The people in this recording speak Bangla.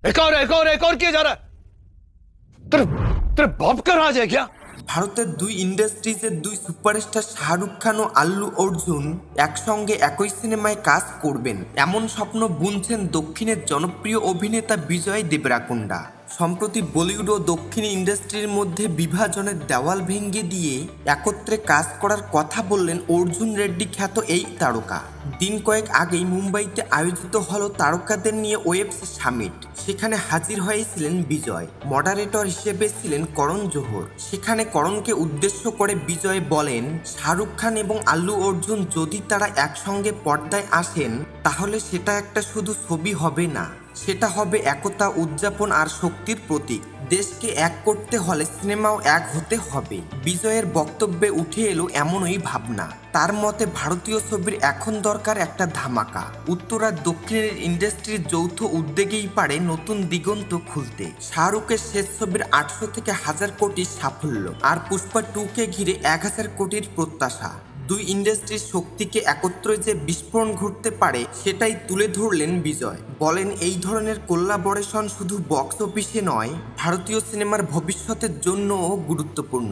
एक और किया जा रहा है। तेरे तेरे बाप का राज है क्या? ভারতের দুই ইন্ডাস্ট্রিজের দুই সুপারস্টার শাহরুখ খান ও আল্লু অর্জুন একসঙ্গে একই সিনেমায় কাজ করবেন এমন স্বপ্ন বুনছেন দক্ষিণের জনপ্রিয় অভিনেতা বিজয় দেবরাকোন্ডা। সম্প্রতি বলিউড ও দক্ষিণ ইন্ডাস্ট্রির মধ্যে বিভাজনের দেওয়াল ভেঙে দিয়ে একত্রে কাজ করার কথা বললেন অর্জুন রেড্ডি খ্যাত এই তারকা। দিন কয়েক আগেই মুম্বাইতে আয়োজিত হলো তারকাদের নিয়ে ওয়েব সামিট। সেখানে হাজির হয়েছিলেন বিজয়, মডারেটর হিসেবে ছিলেন করণ জোহর। সেখানে করণকে উদ্দেশ্য করে বিজয় বলেন, শাহরুখ খান এবং আল্লু অর্জুন যদি তারা একসঙ্গে পর্দায় আসেন তাহলে সেটা একটা শুধু ছবি হবে না, সেটা হবে একতা, উদযাপন আর শক্তির প্রতীক। দেশকে এক করতে হলে সিনেমাও এক হতে হবে। বিজয়ের বক্তব্যে উঠে এলো এমনই ভাবনা। তার মতে ভারতীয় ছবির এখন দরকার একটা ধামাকা। উত্তর আর দক্ষিণের ইন্ডাস্ট্রির যৌথ উদ্যোগেই পারে নতুন দিগন্ত খুলতে। শাহরুখের শেষ ছবির 800 থেকে 1000 কোটির সাফল্য আর পুষ্পা 2কে ঘিরে 1000 কোটির প্রত্যাশা। দুই ইন্ডাস্ট্রির শক্তিকে একত্রে যে বিস্ফোরণ ঘটতে পারে সেটাই তুলে ধরলেন বিজয়। বলেন, এই ধরনের কোলাবোরেশন শুধু বক্স অফিসে নয়, ভারতীয় সিনেমার ভবিষ্যতের জন্যও গুরুত্বপূর্ণ।